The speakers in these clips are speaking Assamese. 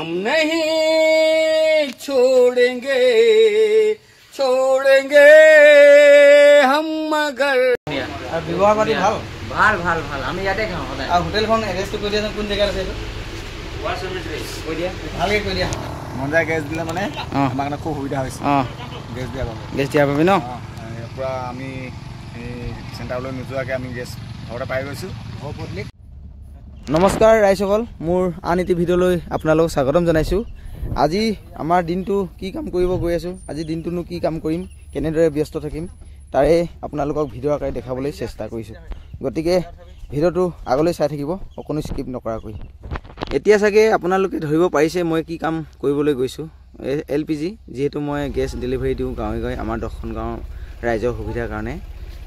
हम नहीं छोड़ेंगे छोड़ेंगे हम मगर ব্যৱহাৰ পাতি ভাল ভাল ভাল ভাল আমি ইয়াতে খাওঁ সদায় আৰু হোটেলখন এড্ৰেছটো কৈ দিয়াচোন কোন জেগাত আছে এইটো কৈ দিয়া ভালকৈ কৈ দিয়া মঞ্জা গেছ দিলে মানে আমাৰ কাৰণে খুব সুবিধা হৈছে গেছ দিয়া পাব গেছ দিয়া পাবি ন পূৰা আমি চেণ্টাৰলৈ নোযোৱাকৈ আমি গেছ ঘৰতে পাই গৈছোঁ নমস্কাৰ ৰাইজসকল মোৰ আন এটি ভিডিঅ'লৈ আপোনালোকক স্বাগতম জনাইছোঁ আজি আমাৰ দিনটো কি কাম কৰিব গৈ আছোঁ আজি দিনটোনো কি কাম কৰিম কেনেদৰে ব্যস্ত থাকিম তাৰে আপোনালোকক ভিডিঅ' আকাৰে দেখাবলৈ চেষ্টা কৰিছোঁ গতিকে ভিডিঅ'টো আগলৈ চাই থাকিব অকণো স্কিপ নকৰাকৈ এতিয়া চাগে আপোনালোকে ধৰিব পাৰিছে মই কি কাম কৰিবলৈ গৈছোঁ LPG যিহেতু মই গেছ ডেলিভাৰী দিওঁ গাঁৱে গাঁৱে আমাৰ 10খন গাঁৱৰ ৰাইজৰ সুবিধাৰ কাৰণে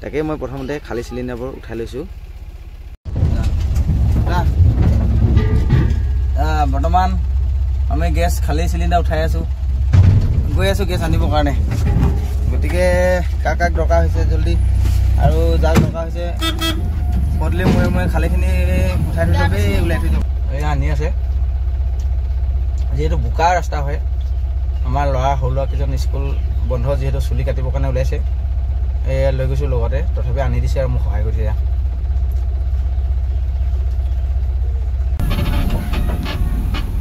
তাকে মই প্ৰথমতে খালী চিলিণ্ডাৰবোৰ উঠাই লৈছোঁ বৰ্তমান আমি গেছ খালী চিলিণ্ডাৰ উঠাই আছোঁ গৈ আছোঁ গেছ আনিবৰ কাৰণে গতিকে কাক কাক দৰকাৰ হৈছে জলদি আৰু যাক দৰকাৰ হৈছে বদলি মই খালীখিনি উঠাই থৈ যাবি ওলাই থৈ যাব এয়া আনি আছে যিহেতু বোকা ৰাস্তা হয় আমাৰ ল'ৰা সৰু ল'ৰা কেইজন স্কুল বন্ধ যিহেতু চুলি কাটিবৰ কাৰণে ওলাইছে এয়া লৈ গৈছোঁ লগতে তথাপি আনি দিছে আৰু মোক সহায় কৰিছে এয়া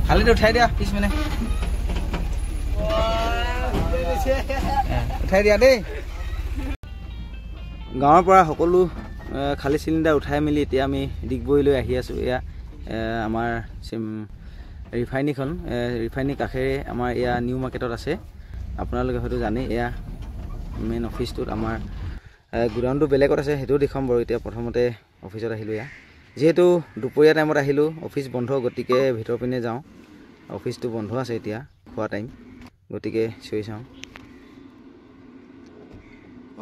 খালীটো উঠাই দিয়া পিছপিনে উঠাই দিয়া দেই গাঁৱৰ পৰা সকলো খালী চিলিণ্ডাৰ উঠাই মেলি এতিয়া আমি ডিগবৈলৈ আহি আছোঁ এয়া আমাৰ ৰিফাইনী কাষেৰে আমাৰ এয়া নিউ মাৰ্কেটত আছে আপোনালোকে হয়তো জানেই এয়া মেইন অফিচটোত আমাৰ গোডাউনটো বেলেগত আছে সেইটোও দেখাম বাৰু এতিয়া প্ৰথমতে অফিচত আহিলোঁ এয়া যিহেতু দুপৰীয়া টাইমত আহিলোঁ অফিচ বন্ধ গতিকে ভিতৰ পিনে যাওঁ অফিচটো বন্ধ আছে এতিয়া খোৱা টাইম গতিকে চিঞৰি চাওঁ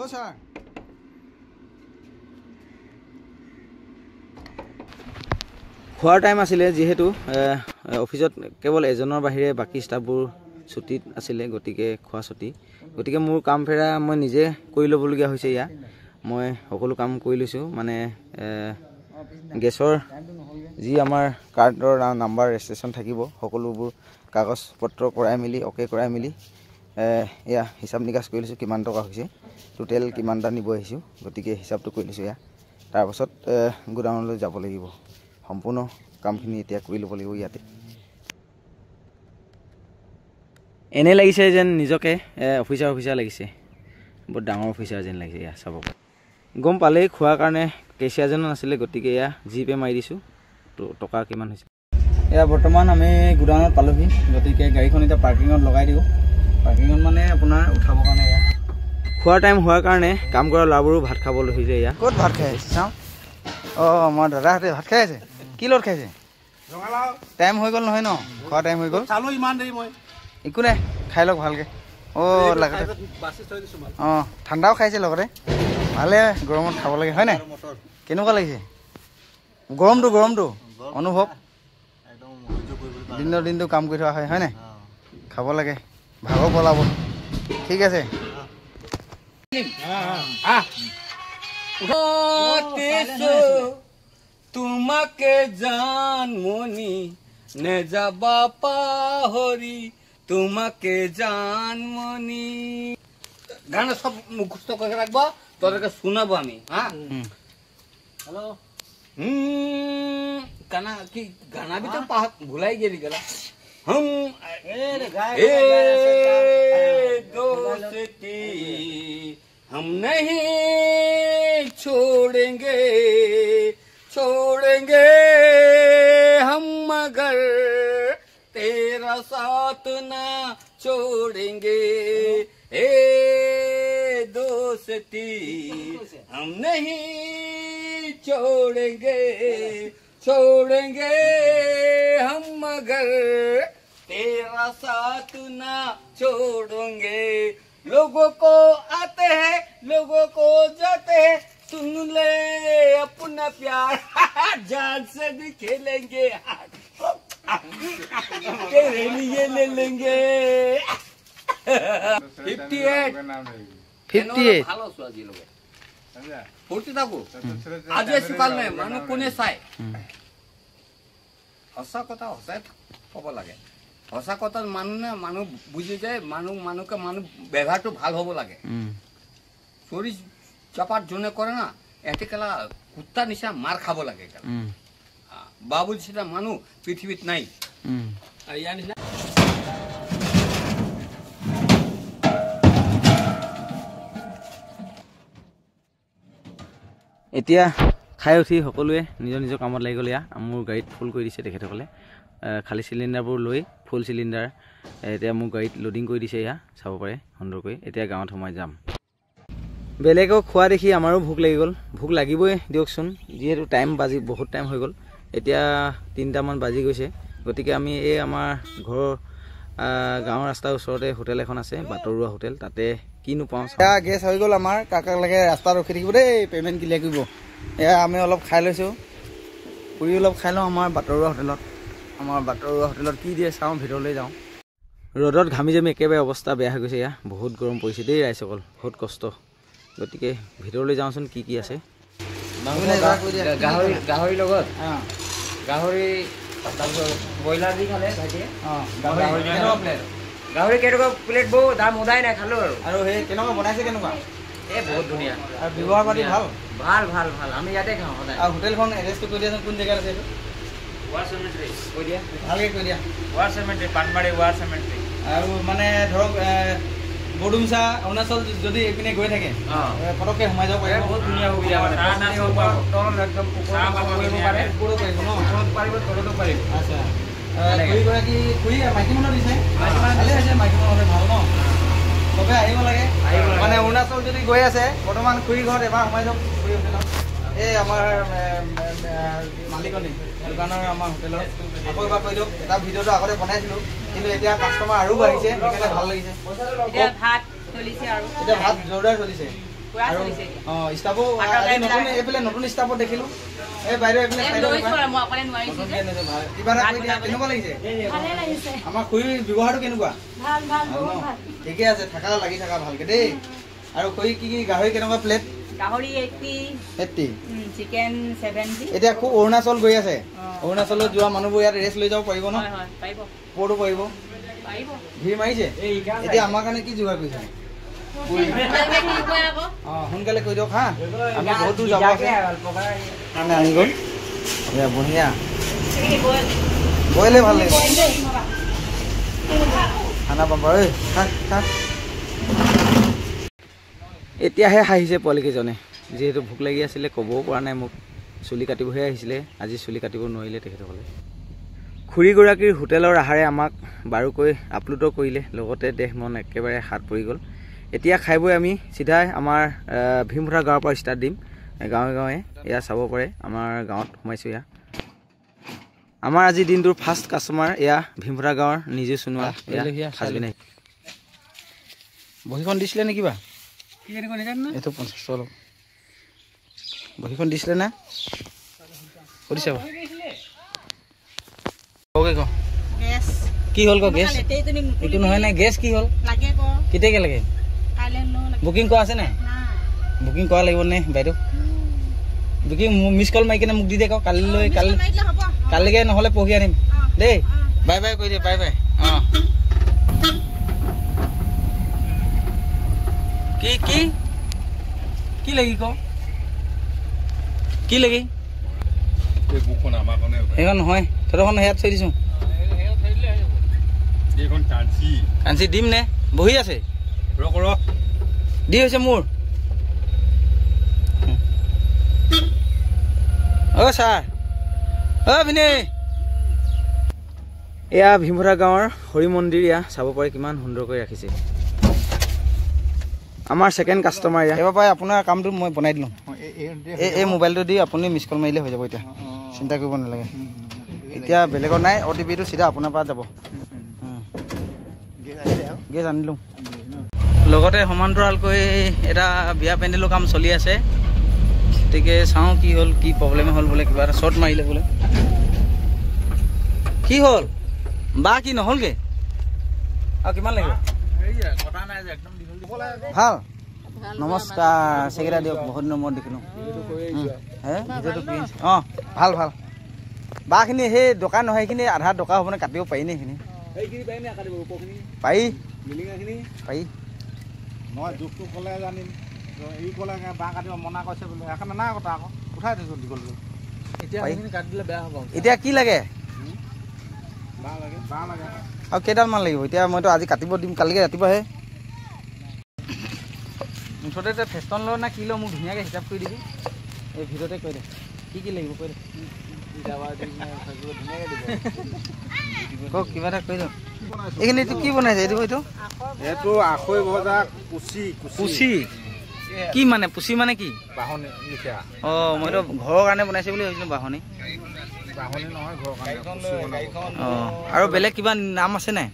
অ' ছাৰ খোৱাৰ টাইম আছিলে যিহেতু অফিচত কেৱল এজনৰ বাহিৰে বাকী ষ্টাফবোৰ ছুটিত আছিলে গতিকে খোৱা ছুটি গতিকে মোৰ কাম ফেৰা মই নিজে কৰি ল'বলগীয়া হৈছে ইয়াত মই সকলো কাম কৰি লৈছোঁ মানে গেছৰ যি আমাৰ কাৰ্ডৰ নাম্বাৰ ৰেজিষ্ট্ৰেশ্যন থাকিব সকলোবোৰ কাগজ পত্ৰ কৰাই মেলি অ'কে কৰাই মেলি এয়া হিচাপ নিকাচ কৰি লৈছোঁ কিমান টকা হৈছে টোটেল কিমানটা নিব আহিছোঁ গতিকে হিচাপটো কৰি লৈছোঁ এয়া তাৰপাছত গোডাউনলৈ যাব লাগিব সম্পূৰ্ণ কামখিনি এতিয়া কৰি ল'ব লাগিব ইয়াতে এনে লাগিছে যেন নিজকে অফিচাৰ লাগিছে বহুত ডাঙৰ অফিচাৰ যেন লাগিছে এয়া চাব গম পালেই খোৱাৰ কাৰণে কেচিয়াৰজনো নাছিলে গতিকে এয়া জিপে মাৰি দিছোঁ টকা কিমান হৈছে এয়া বৰ্তমান আমি গোডাউনত পালোহি গতিকে গাড়ীখন এতিয়া পাৰ্কিঙত লগাই দিওঁ পাৰ্কিঙত মানে আপোনাৰ উঠাবৰ কাৰণে এয়া খোৱাৰ টাইম হোৱাৰ কাৰণে কাম কৰা ল'ৰাবোৰো ভাত খাবলৈ হৈছে এয়া ক'ত ভাত খাই আছে চাওঁ অঁ মই দাদাহঁতে ভাত খাই আছে কি লগত খাইছে টাইম হৈ গ'ল নহয় ন খোৱা টাইম হৈ গ'ল চালোঁ ইমান দেৰি মই একো নাই খাই লওক ভালকৈ অঁ লাগে অঁ ঠাণ্ডাও খাইছে লগতে ভালে গৰমত খাব লাগে হয় নাই কেনেকুৱা লাগিছে গৰমটো অনুভৱ দিনটো কাম কৰি থকা হয় নাই খাব লাগে ভাগৰ পলাব ঠিক আছে তোমাকে জানমনি নেযাবা পাহৰি তোমাকে জানমনি গান সব মুখস্থ করে রাখবো তোদেরকে শোনাবো আমি হ্যাঁ হ্যালো গানা কি গানা भी तो भुलाई गेली गला हम दोस्ती हम नहीं छोड़ेंगे छोड़ेंगे हम मगर तेरा साथ ना छोड़ेंगे ए दोस्ती हम नहीं छोड़ेंगे छोड़ेंगे हम मगर तेरा साथ ना छोड़ेंगे लोगों को आते हैं लोगों को जाते हैं सुन ले अपना प्यार जान से भी खेलेंगे तेरे लिए ले लेंगे 58 ভালো সোয়াজি লোকে পড়তে থাকো আজ সকাল নাই মানুষ কোনে চাই হসা কথা হসাই কব লাগে সঁচা কথাত মানুহ বুজি যায় মানুহকে ব্যৱহাৰটো ভাল হ'ব লাগে চুৰি চাপাত যোনে কৰে না এটি কেলা কুত্তা নিচিনা মাৰ খাব লাগে বাবু নিচিনা মানুহ পৃথিৱীত নাই ইয়াৰ নিচিনা এতিয়া খাই উঠি সকলোৱে নিজৰ নিজৰ কামত লাগি গ'ল। মোৰ গাড়ীত ফুল কৰি দিছে তেখেতসকলে খালী চিলিণ্ডাৰবোৰ লৈ ফুল চিলিণ্ডাৰ এতিয়া মোৰ গাড়ীত লোডিং কৰি দিছে। চাব পাৰে সুন্দৰকৈ। এতিয়া গাঁৱত সোমাই যাম। বেলেগক খোৱা দেখি আমাৰো ভোক লাগি গ'ল। ভোক লাগিবই দিয়কচোন, যিহেতু বহুত টাইম হৈ গ'ল। এতিয়া 3টামান বাজি গৈছে। গতিকে আমি এই আমাৰ ঘৰৰ গাঁৱৰ ৰাস্তাৰ ওচৰতে হোটেল এখন আছে, বাটৰুৱা হোটেল, তাতে কিনো পাওঁ। গেছ হৈ গ'ল আমাৰ। কাক লাগে ৰাস্তাত ৰখি থাকিব দেই, পে'মেণ্ট ক্লিয়াৰ কৰিব। এয়া আমি অলপ খাই লৈছোঁ, পুৰি অলপ খাই লওঁ আমাৰ বাটৰুৱা হোটেলত। আমাৰ বাটৰুৱা হোটেলত কি দিয়ে চাওঁ, ভিতৰলৈ যাওঁ। ৰ'দত ঘামি জামি একেবাৰে অৱস্থা বেয়া হৈ গৈছে। বহুত গৰম পৰিছে দেই ৰাইজসকল, বহুত কষ্ট। গতিকে ভিতৰলৈ যাওঁচোন, কি কি আছে। গাহৰি লগত গাহৰি তাৰপিছত ব্ৰইলাৰ দি খালে ভাইটিয়ে গাহৰি কেইটকা প্লেট বৌ দাম সোধাই নাই খালোঁ আৰু সেই কেনেকুৱা বনাইছে, কেনেকুৱা? এই বহুত ধুনীয়া আৰু ব্যৱহাৰ পাতি ভাল ভাল ভাল ভাল আমি ইয়াতে খাওঁ সদায়। আৰু হোটেলখন এড্ৰেছটো কৈ দিয়াচোন, কোন জেগাত আছে এইটো? ৱাৰ চেমেণ্ট্ৰি কৈ দিয়া, ভালকৈ কৈ দিয়া। War cemetery, Panbari war cemetery. আৰু মানে ধৰক বডুমচা অৰুণাচল যদি এইপিনে গৈ থাকে পটককৈ সোমাই যাব পাৰিব। বহুত ধুনীয়া সুবিধা মানে তলত একদম কৰিব পাৰে, ওপৰতো পাৰিব ন? ওপৰত পাৰিব, তলতো পাৰিব। আচ্ছা, খুৰীগৰাকী খুৰী মাইকী মানুহ দিছে, ভালে হৈছে। মাইকী মানুহ হ'লে ভাল ন? চবে আহিব লাগে। মানে অৰুণাচল যদি গৈ আছে বৰ্তমান খুৰী ঘৰত এবাৰ সোমাই যাওক। খুৰী হোটেলত এই আমাৰ মালিকনী দোকানৰ আমাৰ হোটেলত আকৌ এবাৰ কৈ দিয়ক। এটা ভিডিঅ'টো আগতে বনাইছিলোঁ, কিন্তু এতিয়া কাষ্টমাৰ আৰু বাঢ়িছে, সেইকাৰণে ভাল লাগিছে। এতিয়া ভাত জোৰদাৰ চলিছে। ষ্টাফো এইফালে নতুন ষ্টাফত দেখিলোঁ। এই বাইদেউ এইফালে কিবা এটা কৈ দিয়া, কেনেকুৱা লাগিছে? আমাৰ খুৰীৰ ব্যৱহাৰটো কেনেকুৱা? ঠিকে আছে, লাগি থাকা ভালকে দেই। আৰু খুৰী কি গাহৰি কেনেকুৱা প্লেট? গাহৰি 80, চিকেন 70। এতিয়া খুব অৰুণাচল গৈ আছে, অৰুণাচলত যোৱা মানুহবোৰ ইয়াত ৰেষ্ট লৈ যাব পাৰিব ন? ওপৰতো পাৰিব। ভিৰ মাৰিছে। এতিয়া আমাৰ কাৰণে কি যোগাৰ কৰিছে? সোনকালে কৈ দিয়ক হা, আমি বহুত দূৰ যাব আছে। আহি গ'ল বঢ়িয়া, বইলে ভাল লাগিব খানা পাব। এতিয়াহে হাঁহিছে পোৱালিকেইজনে। যিহেতু ভোক লাগি আছিলে, ক'বও পৰা নাই মোক। চুলি কাটিবহে আহিছিলে, আজি চুলি কাটিব নোৱাৰিলে তেখেতসকলে। খুৰীগৰাকীৰ হোটেলৰ আহাৰে আমাক বাৰুকৈ আপ্লুত কৰিলে, লগতে দেহ মন একেবাৰে হাত পৰি গ'ল। এতিয়া খাই বৈ আমি চিধাই আমাৰ ভীমপুৰা গাঁৱৰ পৰা ষ্টাৰ্ট দিম। গাঁৱে গাঁৱে এয়া চাব পাৰে, আমাৰ গাঁৱত সোমাইছোঁ। আমাৰ আজি দিনটোৰ ফাৰ্ষ্ট কাষ্টমাৰ এয়া ভীমপুৰা গাঁৱৰ নিজে চুনোৱা সাজবিন। বহীখন দিছিলে নে কিবা? এইটো 50 টকা বহীখন দিছিলে না? সুধিছে কি হ'ল? গেছ এইটো নহয় নে? গেছ কি হ'ল? কেতিয়াকৈ লাগে? বুকিং কৰা আছে নাই? বুকিং কৰা লাগিব নে বাইদেউ? বুকিং মিছ কল মাৰি কিনে মোক দি দে। কালিলৈকে নহ'লে পঢ়ি আনিম দেই। বাই বাই কৈ দিয়ে, বাই বাই। কি লাগি ক? কি লাগি? সেইখন নহয়, তহঁতখন সেয়াত থৈ দিছোঁ। কাঞ্চি দিম নে? বহি আছে দি হৈছে মোৰ। ছাৰ ভিনে, এয়া ভীমপুৰা গাঁৱৰ হৰি মন্দিৰ। চাব পাৰে কিমান সুন্দৰকৈ ৰাখিছে। আমাৰ ছেকেণ্ড কাষ্টমাৰ এবাৰ পাই আপোনাৰ কামটো মই বনাই দিলোঁ। এই মোবাইলটো দি আপুনি মিছ কল মাৰিলে হৈ যাব। এতিয়া চিন্তা কৰিব নালাগে। এতিয়া বেলেগৰ নাই, OTPটো চিধা আপোনাৰ পৰা যাব। গেছ আনিলোঁ। লগতে সমান্তৰালকৈ এটা বিয়া পেণ্ডেলৰ কাম চলি আছে। গতিকে চাওঁ কি হ'ল, কি প্ৰব্লেম হ'ল। বোলে কিবা এটা শ্বৰ্ট মাৰিলে বোলে। কি হ'ল বা? কি নহ'লগৈ? আৰু কিমান লাগিব? ভাল, নমস্কাৰ। চেকেৰা দিয়ক, বহুত নম্বৰ দেখিলোঁ। ভাল ভাল। বাখিনি সেই দোকান নহয়, সেইখিনি আধা টকা হ'ব নে? কাটিব পাৰিনে সেইখিনি? পাৰি মিলিঙাখিনি পাৰি নহয় জোখটো ক'লে জানিম এই ক'লে বাঁহ কাটিব মনা কৈছে বোলে সেইকাৰণে নাই কথা আকৌ উঠাই থৈছোঁ দীঘল এতিয়া সেইখিনি কাটি দিলে বেয়া হ'ব এতিয়া কি লাগে বাঁহ লাগে আৰু কেইডালমান লাগিব এতিয়া মইতো আজি কাটিব দিম কালিকে ৰাতিপুৱাহে মুঠতে এতিয়া ফেষ্টন লওঁ না কি লওঁ মোক ধুনীয়াকৈ হিচাপ কৰি দিবি এই ভিতৰতে কৈ দে কি লাগিব কৈ দে কওক কিবা এটা কৈ দিয়ক এইখিনিতো কি বনাইছে এইটো এইটো আখৈ ভজা কুচি কি মানে পুচি মানে কি বাহনি লিখা অঁ মইতো ঘৰৰ কাৰণে বনাইছে বুলি ভাবিছিলোঁ বাহনি নহয় ঘৰৰ কাৰণে অঁ আৰু বেলেগ কিবা নাম আছে নাই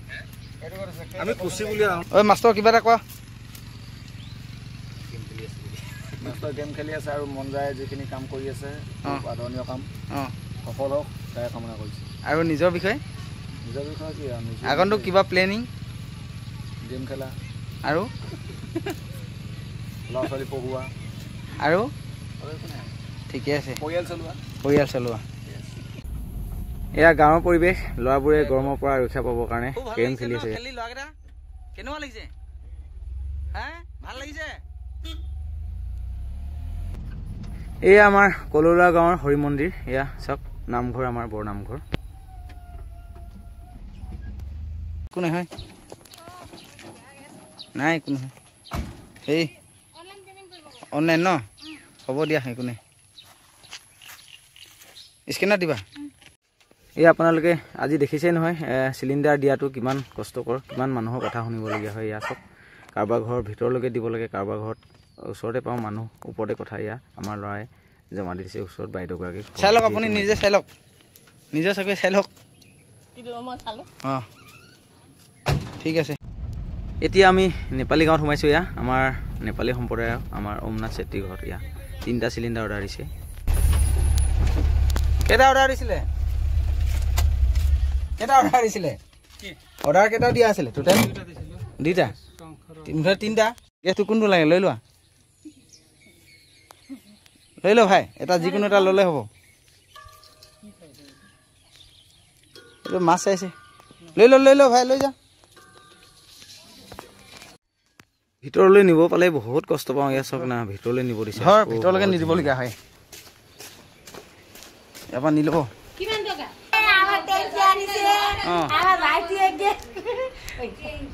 আমি কুচি বুলি ঐ মাষ্টৰ কিবা এটা কোৱা মাষ্টৰ গেম খেলি আছে আৰু মন যায় যিখিনি কাম কৰি আছে আদৰণীয় কাম অঁ সফল হওক তাই কামনা কৰিছে আৰু নিজৰ বিষয়ে নিজৰ বিষয়ে কি আগন্তুক কিবা প্লেনিং গেম খেলা আৰু ল'ৰা ছোৱালী পঢ়োৱা আৰু ঠিকে আছে পৰিয়াল চলোৱা এয়া গাঁৱৰ পৰিৱেশ ল'ৰাবোৰে গৰমৰ পৰা ৰক্ষা পাবৰ কাৰণে গেম খেলি আছে কেনেকুৱা লাগিছে ভাল লাগিছে এয়া আমাৰ কলৌলা গাঁৱৰ হৰি মন্দিৰ এয়া চাওক নামঘৰ আমাৰ বৰ নামঘৰ কোনে হয় নাই একো নহয় এই অনলাইন ন হ'ব দিয়া একো নাই স্কেনাৰ দিবা এই আপোনালোকে আজি দেখিছেই নহয় চিলিণ্ডাৰ দিয়াটো কিমান কষ্টকৰ কিমান মানুহৰ কথা শুনিবলগীয়া হয় এয়া চব কাৰোবাৰ ঘৰৰ ভিতৰলৈকে দিব লাগে কাৰোবাৰ ঘৰত ওচৰতে পাওঁ মানুহ ওপৰতে কথা এয়া আমাৰ ল'ৰাই জমা দি দিছে ওচৰত বাইদেউগৰাকীক চাই লওক আপুনি নিজে চাই লওক নিজে চাগৈ চাই লওক অঁ ঠিক আছে এতিয়া আমি নেপালী গাঁৱত সোমাইছোঁ এয়া আমাৰ নেপালী সম্প্ৰদায়ৰ আমাৰ ওমনাথ চেত্ৰীৰ ঘৰত এয়া 3টা চিলিণ্ডাৰ অৰ্ডাৰ দিছে কেইটা অৰ্ডাৰ দিছিলে অৰ্ডাৰ কেইটা দিয়া আছিলে টোটেল 2টা 3টা গেছটো কোনটো লাগে লৈ লোৱা ভাই এটা যিকোনো এটা ল'লে হ'ব এইটো মাছ চাইছে লৈ ল ভাই লৈ যা ভিতৰলৈ নিব পালে বহুত কষ্ট পাওঁ ইয়াৰ চক না ভিতৰলৈ নিব দিছে হয় ভিতৰলৈকে নিদিবলগীয়া হয় ইয়াৰ পৰা নি ল'ব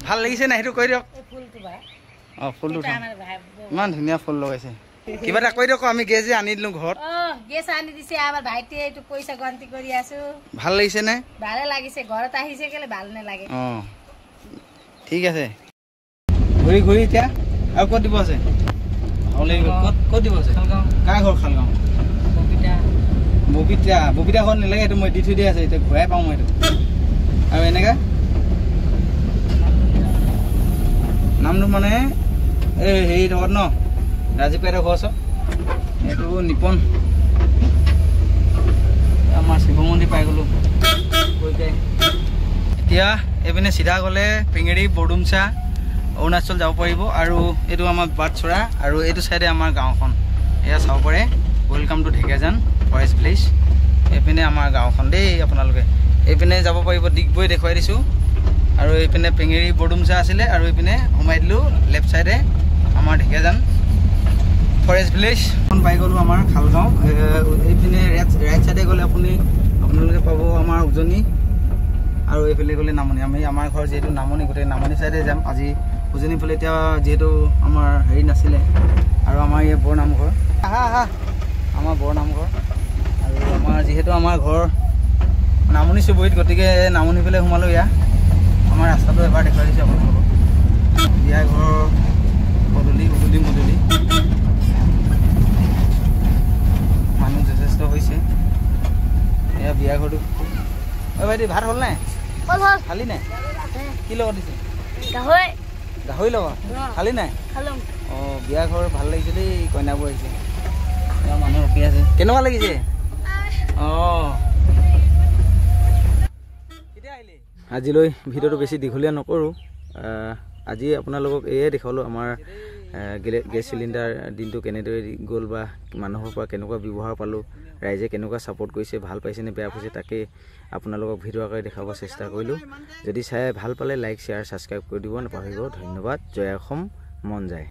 ভাল লাগিছে নাই সেইটো কৈ দিয়ক অঁ ফুলটো ইমান ধুনীয়া ফুল লগাইছে কিবা এটা কৈ দিয়ক আমি গেছ যে আনি দিলোঁ ঘৰত গেছ আনি দিছে আমাৰ ভাইটিয়ে এইটো পইচা গন্তি কৰি আছো ভাল লাগিছে নে ভালে লাগিছে ঘৰত আহিছে কেলে ভাল নালাগে অঁ ঠিক আছে ঘূৰি এতিয়া আৰু ক'ত দিব আছে ক'ত দিব আছে কাৰ ঘৰ খালগাঁও ববিতা ঘৰত নালাগে এইটো মই দি থৈ দিয়া আছে এতিয়া ঘূৰাই পাওঁ মই এইটো আৰু এনেকা নামটো মানে এই হেৰি লগত ন ৰাজীৱ পেটৰ ঘৰ আছে এইটো নিপন আমাৰ শিৱ মন্দিৰ পাই গ'লোঁ এতিয়া এইপিনে চিধা গ'লে পিঙেৰি বৰডুমচা অৰুণাচল যাব পাৰিব আৰু এইটো আমাৰ বাটচৰা আৰু এইটো চাইডে আমাৰ গাঁওখন এয়া চাব পাৰে welcome to Dhekiajan forest village এইপিনে আমাৰ গাঁওখন দেই আপোনালোকে এইপিনে যাব পাৰিব ডিগবৈ দেখুৱাই দিছোঁ আৰু এইপিনে পিঙেৰি বৰডুমচা আছিলে আৰু এইপিনে সোমাই দিলোঁ লেফ্ট চাইডে আমাৰ ঢেকীয়াজান ফৰেষ্ট ভিলেজ পাই গ'লোঁ আমাৰ খালগাঁও এইপিনে ৰাইট চাইডে গ'লে আপোনালোকে পাব আমাৰ উজনি আৰু এইফালে গ'লে নামনি আমি আমাৰ ঘৰ যিহেতু নামনি গোটেই নামনি চাইডে যাম আজি উজনি ফালে এতিয়া যিহেতু আমাৰ হেৰি নাছিলে আৰু আমাৰ এই বৰ নামঘৰ আমাৰ বৰ নামঘৰ আৰু আমাৰ যিহেতু আমাৰ ঘৰ নামনি চুবুৰীত গতিকে নামনি ফালে সোমালোঁ ইয়াত আমাৰ ৰাস্তাটো এবাৰ দেখুৱাই দিছোঁ আপোনালোকক বিয়া ঘৰৰ পদূলি মদূলি মানুহ যথেষ্ট হৈছে এয়া বিয়া ঘৰটো ঐ ভাইটি ভাত হ'ল নাই খালি নাই কি লগত দিছে গাহৰি লগত খালি নাই অঁ বিয়া ঘৰ ভাল লাগিছে দেই কইনাবোৰ আহিছে মানুহ ৰখি আছে কেনেকুৱা লাগিছে অঁ আজিলৈ ভিডিঅ'টো বেছি দীঘলীয়া নকৰোঁ আজি আপোনালোকক এয়ে দেখালোঁ আমাৰ গেছ চিলিণ্ডাৰ দিনটো কেনেদৰে গ'ল বা মানুহৰ পৰা কেনেকুৱা ব্যৱহাৰ পালোঁ, ৰাইজে কেনেকুৱা ছাপোৰ্ট কৰিছে, ভাল পাইছে নে বেয়া পাইছে, তাকে আপোনালোকক ভিডিঅ' আকাৰে দেখাব চেষ্টা কৰিলোঁ। যদি চাই ভাল পালে লাইক শ্বেয়াৰ ছাবস্ক্ৰাইব কৰি দিব নাপাহৰিব। ধন্যবাদ। জয় অসম, মন যায়।